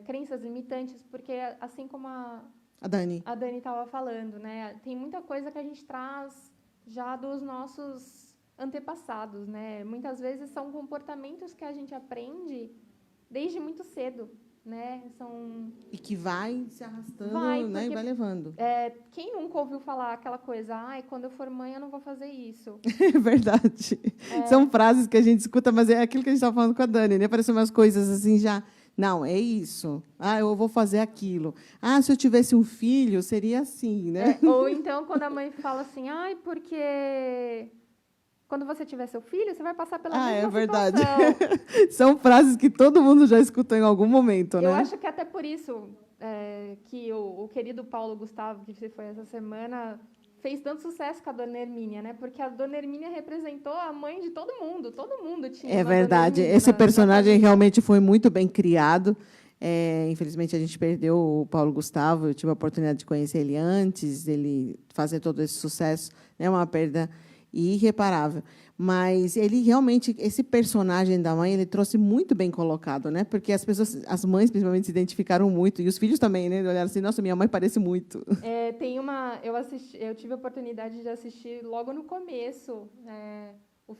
crenças limitantes, porque assim como a Dani estava falando, né? Tem muita coisa que a gente traz já dos nossos antepassados, né? Muitas vezes são comportamentos que a gente aprende desde muito cedo, né? E que vai se arrastando, né? E vai levando. Quem nunca ouviu falar aquela coisa, quando eu for mãe eu não vou fazer isso. É verdade. São frases que a gente escuta, mas é aquilo que a gente estava falando com a Dani, né? Parecem umas coisas assim já. Não, é isso. Eu vou fazer aquilo. Se eu tivesse um filho, seria assim, né? Ou então, quando a mãe fala assim, porque quando você tiver seu filho, você vai passar pela Ah, mesma é verdade. situação. São frases que todo mundo já escutou em algum momento, né? Eu acho que até por isso que o querido Paulo Gustavo, que foi essa semana, fez tanto sucesso com a Dona Hermínia, né? Porque a Dona Hermínia representou a mãe de todo mundo tinha É uma Dona verdade. Hermínia Esse na personagem família. realmente foi muito bem criado. Infelizmente, a gente perdeu o Paulo Gustavo. Eu tive a oportunidade de conhecer ele antes dele fazer todo esse sucesso. É uma perda irreparável. Mas ele realmente, esse personagem da mãe, ele trouxe muito bem colocado, né? Porque as pessoas, as mães principalmente, se identificaram muito e os filhos também, né? Olharam assim, nossa, minha mãe parece muito. Eu tive a oportunidade de assistir logo no começo o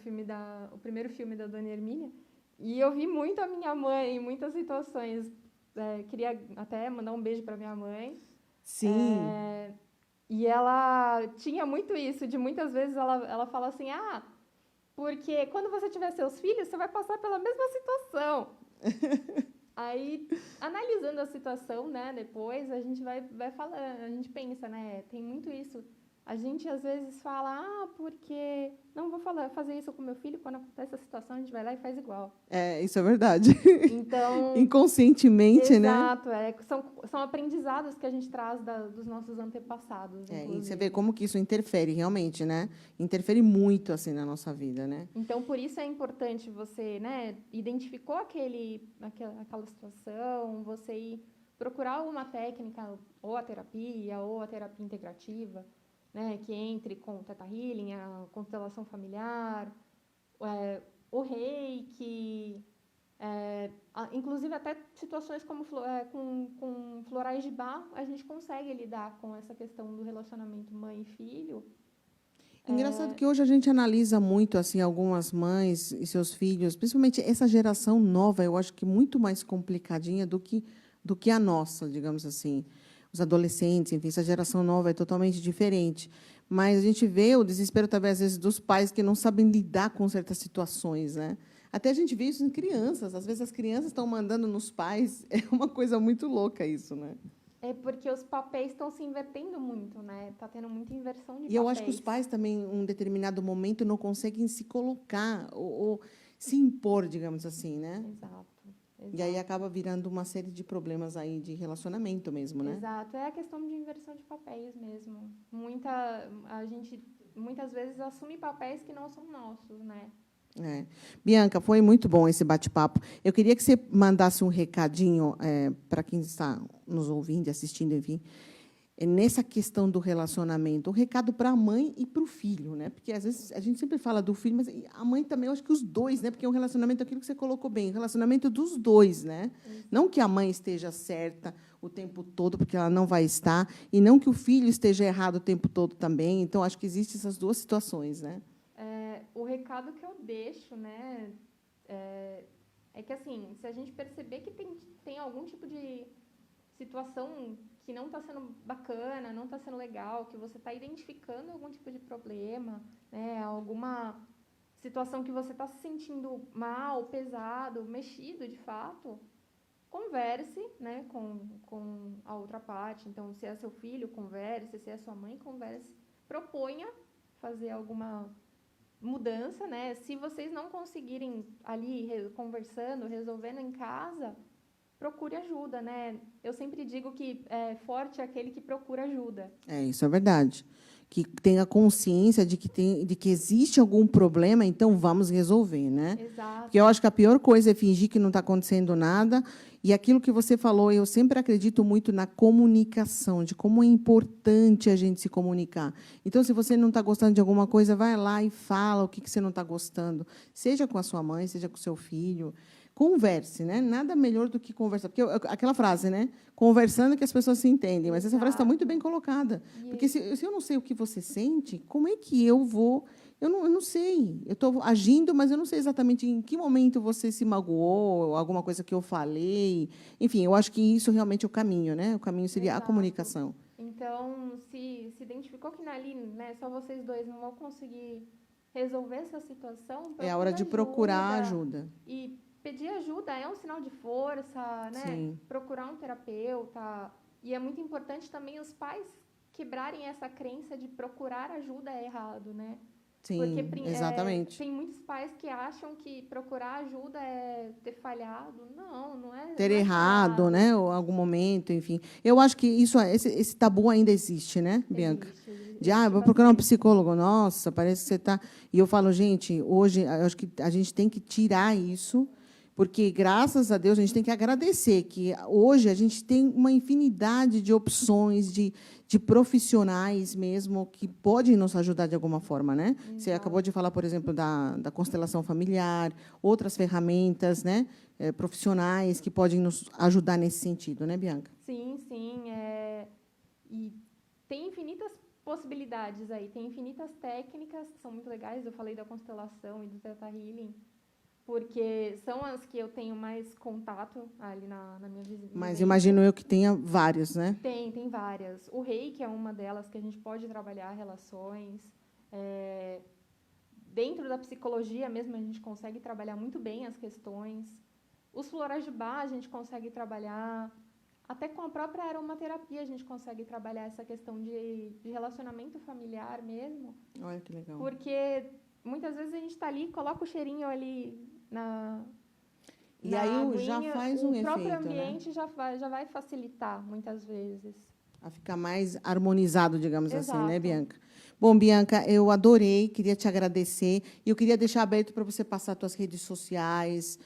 primeiro filme da Dona Hermínia, e eu vi muito a minha mãe em muitas situações. Queria até mandar um beijo para minha mãe. Sim. E ela tinha muito isso, de muitas vezes ela fala assim, porque quando você tiver seus filhos, você vai passar pela mesma situação. Aí, analisando a situação, né, depois, a gente vai falando, a gente pensa, né, tem muito isso. A gente, às vezes, fala, porque não vou fazer isso com meu filho, quando acontece a situação, a gente vai lá e faz igual. Isso é verdade. Então, inconscientemente, né? exato, são aprendizados que a gente traz dos nossos antepassados. E você vê como que isso interfere realmente, né? Interfere muito assim na nossa vida, né? Então, por isso é importante você, né, identificou aquela situação, você ir procurar uma técnica, ou a terapia integrativa, né, que entre com o Theta Healing, a constelação familiar, o reiki, inclusive até situações como com florais de Bach, a gente consegue lidar com essa questão do relacionamento mãe e filho. Engraçado que hoje a gente analisa muito assim algumas mães e seus filhos, principalmente essa geração nova, eu acho que muito mais complicadinha do que a nossa, digamos assim. Os adolescentes, enfim, essa geração nova é totalmente diferente. Mas a gente vê o desespero, talvez, às vezes, dos pais que não sabem lidar com certas situações, né? Até a gente vê isso em crianças. Às vezes, as crianças estão mandando nos pais. É uma coisa muito louca isso, né? É porque os papéis estão se invertendo muito, né? Está tendo muita inversão de papéis. E eu acho que os pais também, em um determinado momento, não conseguem se colocar ou se impor, digamos assim, né? Exato. E aí acaba virando uma série de problemas aí de relacionamento mesmo, né? Exato. É a questão de inversão de papéis mesmo. A gente, muitas vezes, assume papéis que não são nossos, né? Bianca, foi muito bom esse bate-papo. Eu queria que você mandasse um recadinho para quem está nos ouvindo, assistindo, enfim, nessa questão do relacionamento, um recado para a mãe e para o filho, né? Porque às vezes a gente sempre fala do filho, mas a mãe também, eu acho que os dois, né? Porque é um relacionamento, aquilo que você colocou bem, um relacionamento dos dois, né? Não que a mãe esteja certa o tempo todo, porque ela não vai estar, e não que o filho esteja errado o tempo todo também. Então, acho que existem essas duas situações, né? O recado que eu deixo, né, é que, assim, se a gente perceber que tem algum tipo de situação que não está sendo bacana, não está sendo legal, que você está identificando algum tipo de problema, né, alguma situação que você está se sentindo mal, pesado, mexido, de fato, converse, né, com a outra parte. Então, se é seu filho, converse. Se é sua mãe, converse. Proponha fazer alguma mudança, né? Se vocês não conseguirem ali conversando, resolvendo em casa, procure ajuda, né? Eu sempre digo que forte é aquele que procura ajuda. Isso é verdade. Que tenha consciência de que existe algum problema, então vamos resolver, né? Exato. Porque eu acho que a pior coisa é fingir que não está acontecendo nada. E aquilo que você falou, eu sempre acredito muito na comunicação, de como é importante a gente se comunicar. Então, se você não está gostando de alguma coisa, vai lá e fala o que você não está gostando. Seja com a sua mãe, seja com o seu filho. Converse, né? Nada melhor do que conversar. Porque aquela frase, né? Conversando que as pessoas se entendem. Mas essa frase está muito bem colocada. Porque se eu não sei o que você sente, como é que eu vou... Eu não sei. Eu estou agindo, mas eu não sei exatamente em que momento você se magoou, alguma coisa que eu falei. Enfim, eu acho que isso realmente é o caminho, né? O caminho seria a comunicação. Então, se identificou que ali, né, só vocês dois não vão conseguir resolver essa situação, é a hora de procurar ajuda. E pedir ajuda é um sinal de força, né? Sim. Procurar um terapeuta. E é muito importante também os pais quebrarem essa crença de procurar ajuda é errado, né? Sim, Porque exatamente. tem muitos pais que acham que procurar ajuda é ter falhado. Não é. Ter não é errado, falhado. né? Ou algum momento, enfim. Eu acho que esse tabu ainda existe, né, Bianca? Existe Vou procurar um bastante. psicólogo. Nossa, parece que você está... E eu falo, gente, hoje, eu acho que a gente tem que tirar isso, porque, graças a Deus, a gente tem que agradecer que hoje a gente tem uma infinidade de opções, de profissionais mesmo, que podem nos ajudar de alguma forma, né? Você acabou de falar, por exemplo, da constelação familiar, outras ferramentas, né, profissionais que podem nos ajudar nesse sentido, né, Bianca? Sim. E tem infinitas possibilidades aí, tem infinitas técnicas que são muito legais. Eu falei da constelação e do Theta Healing, porque são as que eu tenho mais contato ali na minha visita. Mas imagino eu que tenha vários, né? Tem várias. O Reiki é uma delas que a gente pode trabalhar relações. Dentro da psicologia mesmo, a gente consegue trabalhar muito bem as questões. Os florais de Bach a gente consegue trabalhar. Até com a própria aromaterapia a gente consegue trabalhar essa questão de relacionamento familiar mesmo. Olha que legal. Porque muitas vezes a gente está ali, coloca o cheirinho ali E aí já aguinha, faz o um próprio efeito, né? ambiente já vai facilitar muitas vezes. A ficar mais harmonizado, digamos assim, né, Exato. Bianca? Bom, Bianca, eu adorei, queria te agradecer. E eu queria deixar aberto para você passar suas redes sociais,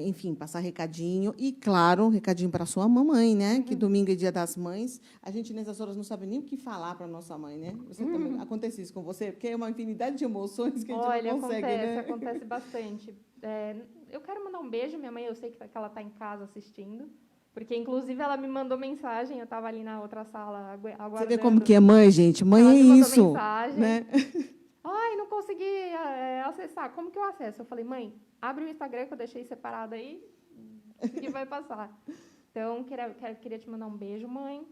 enfim, passar recadinho. E, claro, um recadinho para a sua mamãe, né? Que domingo é Dia das Mães. A gente, nessas horas, não sabe nem o que falar para a nossa mãe, né? Você também, acontece isso com você? Porque é uma infinidade de emoções que a gente não consegue, né? Acontece bastante. Eu quero mandar um beijo. Minha mãe, eu sei que ela está em casa assistindo. Porque, inclusive, ela me mandou mensagem. Eu estava ali na outra sala aguardando. Você vê como que é mãe, gente? Mãe Ela é me mandou isso, mensagem. né? Ai, não consegui acessar. Como que eu acesso? Eu falei, mãe, abre o Instagram que eu deixei separado aí e vai passar. Então, queria te mandar um beijo, mãe.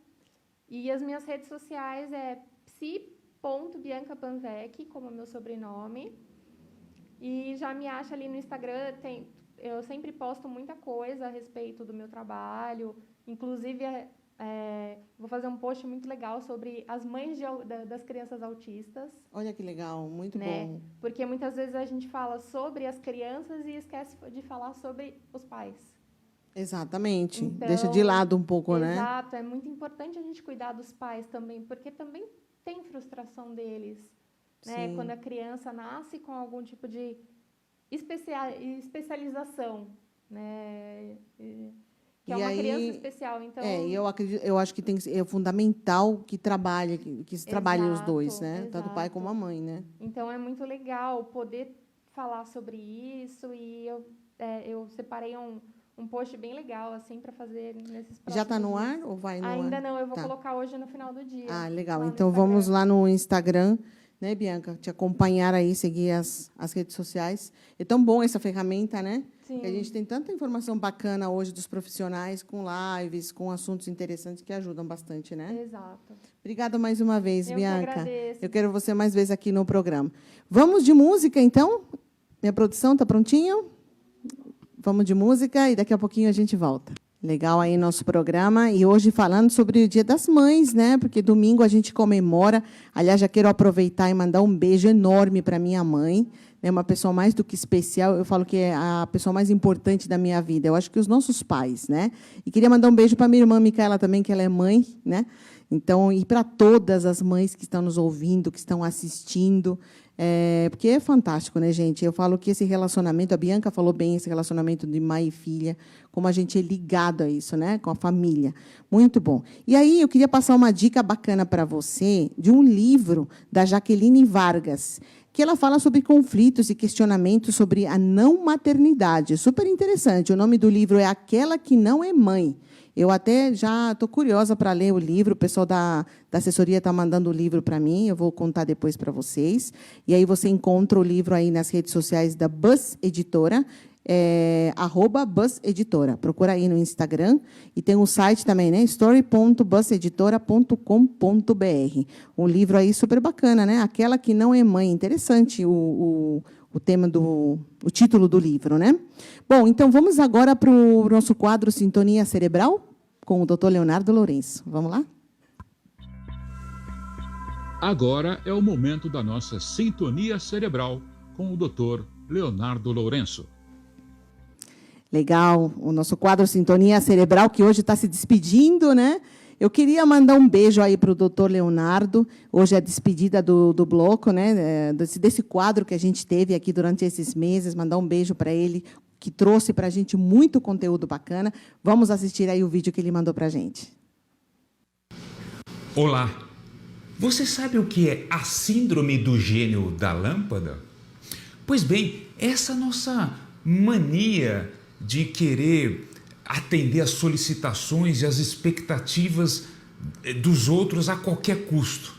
E as minhas redes sociais é psi.biancapanvec, como meu sobrenome. E já me acha ali no Instagram. Eu sempre posto muita coisa a respeito do meu trabalho. Inclusive, vou fazer um post muito legal sobre as mães das crianças autistas. Olha que legal, muito né? bom. Porque muitas vezes a gente fala sobre as crianças e esquece de falar sobre os pais. Exatamente. Então, deixa de lado um pouco, né? Exato. É muito importante a gente cuidar dos pais também, porque também tem frustração deles. Né? Quando a criança nasce com algum tipo de especialização, né? Que é uma criança especial, então... eu acho que é fundamental que se trabalhe os dois, né? Exato. Tanto o pai como a mãe, né? Então, é muito legal poder falar sobre isso, e eu separei um post bem legal, assim, para fazer nesses próximos Já está no dias. ar ou vai no ar? Ainda não, eu vou colocar hoje no final do dia. Ah, legal. lá no Então, Instagram. vamos lá no Instagram, né, Bianca? Te acompanhar aí, seguir as redes sociais. É tão bom essa ferramenta, né? Sim. Que a gente tem tanta informação bacana hoje dos profissionais, com lives, com assuntos interessantes que ajudam bastante, né? Exato. Obrigada mais uma vez, Eu que Bianca. agradeço. Eu quero você mais vezes aqui no programa. Vamos de música, então? Minha produção está prontinho? Vamos de música e daqui a pouquinho a gente volta. Legal aí nosso programa. E hoje falando sobre o Dia das Mães, né? Porque domingo a gente comemora. Aliás, já quero aproveitar e mandar um beijo enorme para minha mãe. É uma pessoa mais do que especial. Eu falo que é a pessoa mais importante da minha vida. Eu acho que os nossos pais, né? E queria mandar um beijo para minha irmã Micaela também, que ela é mãe, né? Então, e para todas as mães que estão nos ouvindo, que estão assistindo, porque é fantástico, né, gente? Eu falo que esse relacionamento, a Bianca falou bem, esse relacionamento de mãe e filha, como a gente é ligado a isso, né? Com a família. Muito bom. E aí, eu queria passar uma dica bacana para você de um livro da Jaqueline Vargas, que ela fala sobre conflitos e questionamentos sobre a não maternidade. Super interessante. O nome do livro é Aquela que Não é Mãe. Eu até já estou curiosa para ler o livro. O pessoal da assessoria está mandando o livro para mim. Eu vou contar depois para vocês. E aí você encontra o livro aí nas redes sociais da Buzz Editora, @Buzz Editora. Procura aí no Instagram. E tem um site também, né? story.buzzeditora.com.br. Um livro aí super bacana, né? Aquela que Não é Mãe. Interessante o tema o título do livro, né? Bom, então vamos agora para o nosso quadro Sintonia Cerebral com o Dr. Leonardo Lourenço. Vamos lá? Agora é o momento da nossa sintonia cerebral com o Dr. Leonardo Lourenço. Legal, o nosso quadro Sintonia Cerebral, que hoje está se despedindo, né? Eu queria mandar um beijo aí para o doutor Leonardo. Hoje é a despedida do bloco, né? Desse quadro que a gente teve aqui durante esses meses. Mandar um beijo para ele, que trouxe para a gente muito conteúdo bacana. Vamos assistir aí o vídeo que ele mandou para a gente. Olá, você sabe o que é a síndrome do gênio da lâmpada? Pois bem, essa nossa mania de querer atender às solicitações e às expectativas dos outros a qualquer custo.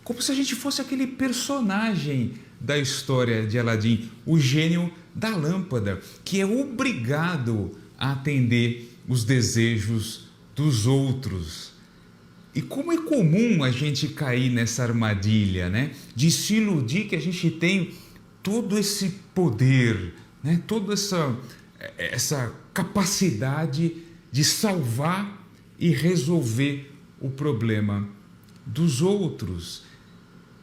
Como se a gente fosse aquele personagem da história de Aladim, o gênio da lâmpada, que é obrigado a atender os desejos dos outros. E como é comum a gente cair nessa armadilha, né? De se iludir que a gente tem todo esse poder, né? Toda essa capacidade de salvar e resolver o problema dos outros.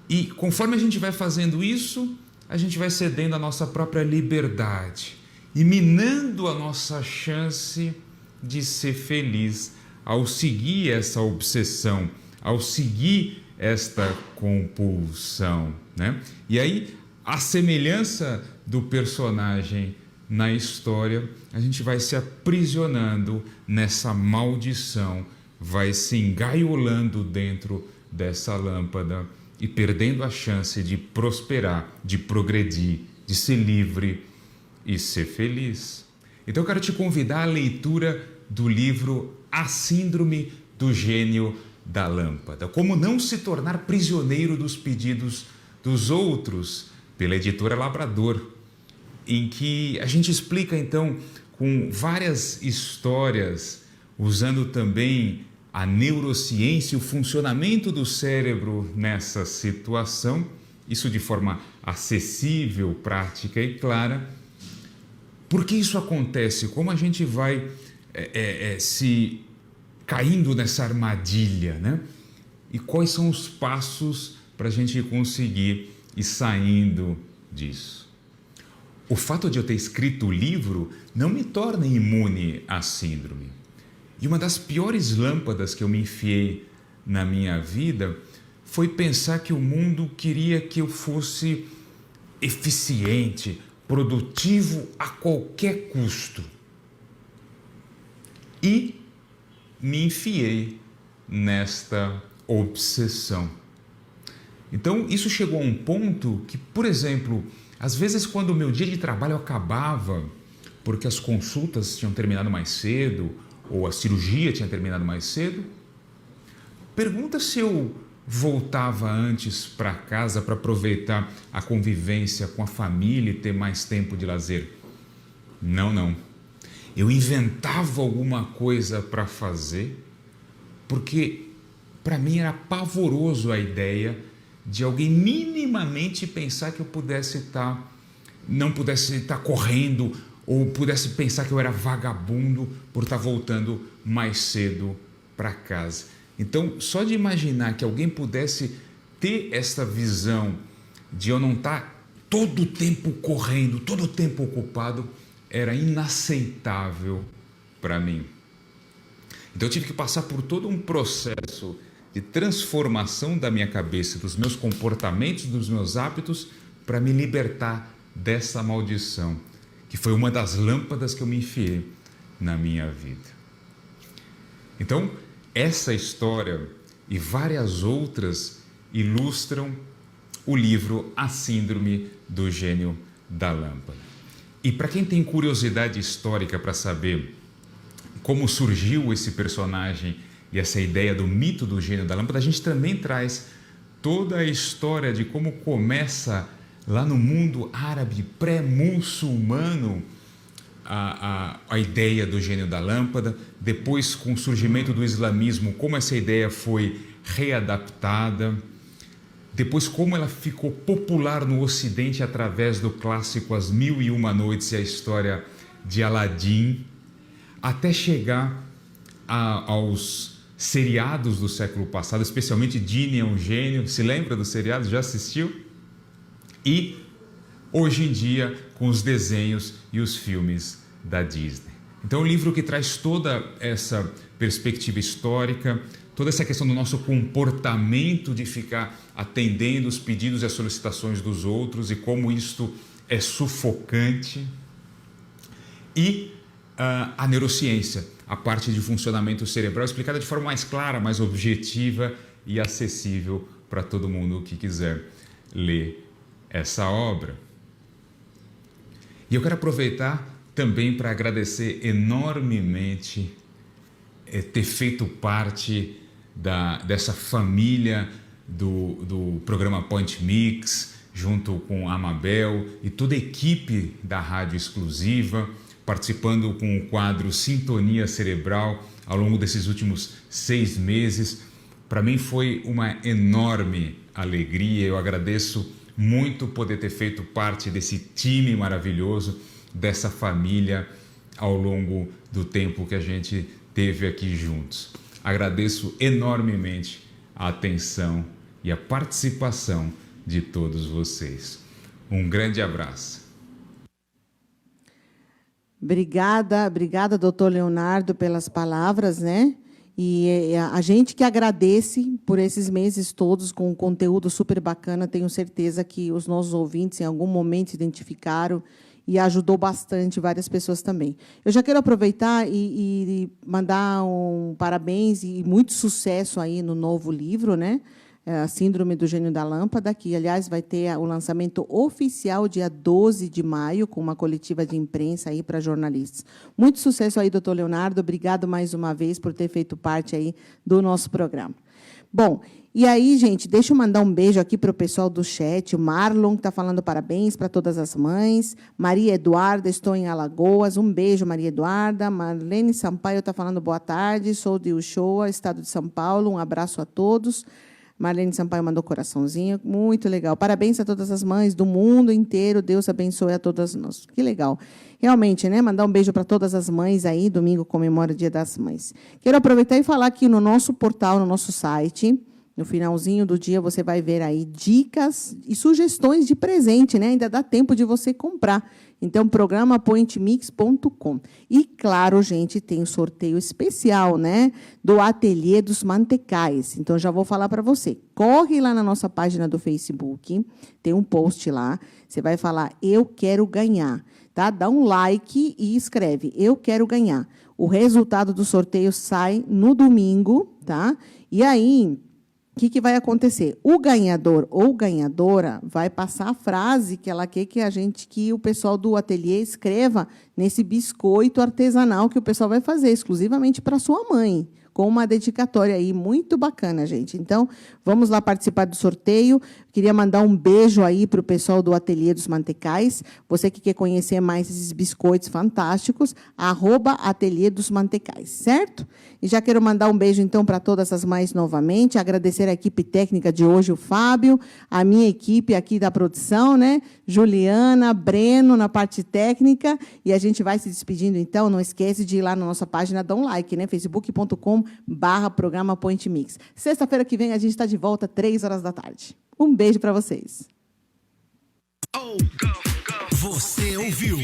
E conforme a gente vai fazendo isso, a gente vai cedendo a nossa própria liberdade e minando a nossa chance de ser feliz ao seguir essa obsessão, ao seguir esta compulsão, né? E aí, a semelhança do personagem na história, a gente vai se aprisionando nessa maldição, vai se engaiolando dentro dessa lâmpada e perdendo a chance de prosperar, de progredir, de ser livre e ser feliz. Então eu quero te convidar à leitura do livro A Síndrome do Gênio da Lâmpada. Como não se tornar prisioneiro dos pedidos dos outros, pela editora Labrador, em que a gente explica então com várias histórias, usando também a neurociência e o funcionamento do cérebro nessa situação, isso de forma acessível, prática e clara. Por que isso acontece? Como a gente vai se caindo nessa armadilha, né? E quais são os passos para a gente conseguir ir saindo disso? O fato de eu ter escrito o livro não me torna imune à síndrome. E uma das piores lâmpadas que eu me enfiei na minha vida foi pensar que o mundo queria que eu fosse eficiente, produtivo a qualquer custo. E me enfiei nesta obsessão. Então, isso chegou a um ponto que, por exemplo, às vezes quando o meu dia de trabalho acabava, porque as consultas tinham terminado mais cedo, ou a cirurgia tinha terminado mais cedo, pergunta se eu voltava antes para casa para aproveitar a convivência com a família e ter mais tempo de lazer. Não. Eu inventava alguma coisa para fazer, porque para mim era pavoroso a ideia de alguém minimamente pensar que eu não pudesse estar correndo, ou pudesse pensar que eu era vagabundo por estar voltando mais cedo para casa. Então, só de imaginar que alguém pudesse ter essa visão de eu não estar todo o tempo correndo, todo o tempo ocupado, era inaceitável para mim. Então, eu tive que passar por todo um processo de transformação da minha cabeça, dos meus comportamentos, dos meus hábitos, para me libertar dessa maldição, que foi uma das lâmpadas que eu me enfiei na minha vida. Então, essa história e várias outras ilustram o livro A Síndrome do Gênio da Lâmpada. E para quem tem curiosidade histórica para saber como surgiu esse personagem e essa ideia do mito do gênio da lâmpada, a gente também traz toda a história de como começa lá no mundo árabe pré-muçulmano a ideia do gênio da lâmpada, depois com o surgimento do islamismo, como essa ideia foi readaptada, depois como ela ficou popular no Ocidente através do clássico As Mil e Uma Noites e a história de Aladim, até chegar aos seriados do século passado, especialmente Ginny é um Gênio. Se lembra dos seriados? Já assistiu? E hoje em dia com os desenhos e os filmes da Disney. Então é um livro que traz toda essa perspectiva histórica, toda essa questão do nosso comportamento de ficar atendendo os pedidos e as solicitações dos outros e como isto é sufocante. E a neurociência, a parte de funcionamento cerebral explicada de forma mais clara, mais objetiva e acessível para todo mundo que quiser ler essa obra. E eu quero aproveitar também para agradecer enormemente ter feito parte dessa família do programa Point Mix, junto com a Amabel e toda a equipe da Rádio Exclusiva, participando com o quadro Sintonia Cerebral ao longo desses últimos 6 meses. Para mim foi uma enorme alegria, eu agradeço muito poder ter feito parte desse time maravilhoso, dessa família ao longo do tempo que a gente teve aqui juntos. Agradeço enormemente a atenção e a participação de todos vocês. Um grande abraço. Obrigada, doutor Leonardo, pelas palavras, né? E a gente que agradece por esses meses todos com um conteúdo super bacana. Tenho certeza que os nossos ouvintes em algum momento se identificaram e ajudou bastante várias pessoas também. Eu já quero aproveitar e mandar um parabéns e muito sucesso aí no novo livro, né? A Síndrome do Gênio da Lâmpada, que, aliás, vai ter o lançamento oficial dia 12 de maio, com uma coletiva de imprensa aí para jornalistas. Muito sucesso aí, doutor Leonardo. Obrigado mais uma vez por ter feito parte aí do nosso programa. Bom, e aí, gente, deixa eu mandar um beijo aqui para o pessoal do chat. O Marlon, que está falando parabéns para todas as mães. Maria Eduarda, estou em Alagoas. Um beijo, Maria Eduarda. Marlene Sampaio está falando boa tarde. Sou de Uchoa, estado de São Paulo. Um abraço a todos. Marlene Sampaio mandou coraçãozinho. Muito legal. Parabéns a todas as mães do mundo inteiro. Deus abençoe a todas nós. Que legal. Realmente, né? Mandar um beijo para todas as mães aí. Domingo comemora o Dia das Mães. Quero aproveitar e falar que no nosso portal, no nosso site, no finalzinho do dia, você vai ver aí dicas e sugestões de presente, né? Ainda dá tempo de você comprar. Então, programa pointmix.com. E, claro, gente, tem um sorteio especial, né? Do Ateliê dos Mantecais. Então, já vou falar para você. Corre lá na nossa página do Facebook, tem um post lá. Você vai falar, eu quero ganhar. Tá? Dá um like e escreve, eu quero ganhar. O resultado do sorteio sai no domingo, tá? E aí, o que vai acontecer? O ganhador ou ganhadora vai passar a frase que ela quer que o pessoal do ateliê escreva nesse biscoito artesanal que o pessoal vai fazer exclusivamente para sua mãe, com uma dedicatória aí muito bacana, gente. Então, vamos lá participar do sorteio. Queria mandar um beijo aí para o pessoal do Ateliê dos Mantecais. Você que quer conhecer mais esses biscoitos fantásticos, @Ateliê dos Mantecais, certo? E já quero mandar um beijo, então, para todas as mães novamente, agradecer a equipe técnica de hoje, o Fábio, a minha equipe aqui da produção, né? Juliana, Breno, na parte técnica, e a gente vai se despedindo, então, não esquece de ir lá na nossa página, dá um like, né? facebook.com/programa Point Mix. Sexta-feira que vem a gente está de volta, 3h. Um beijo para vocês. Você ouviu?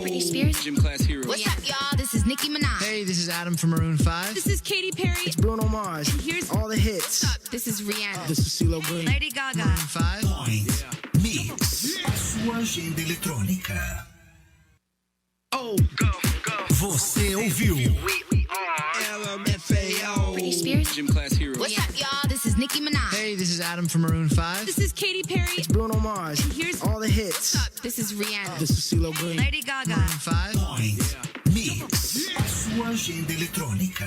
Britney Spears. Gym class hero. What's up, y'all? This is Nicki Minaj. Hey, this is Adam from Maroon 5. This is Katy Perry. It's Bruno Mars. And here's all the hits. What's up? This is Rihanna. This is CeeLo Green. Lady Gaga. Maroon 5. Point Mix. A sua agenda eletrônica. Você ouviu? Britney Spears. Gym class hero. What's up, y'all? This is Nicki Minaj. Hey, this is Adam from Maroon 5. This is Katy Perry. It's Bruno Mars. And here's all the hits. What's up? This is Rihanna. This is CeeLo Green. Lady Gaga. Maroon 5. Point Mix. A sua agenda eletrônica.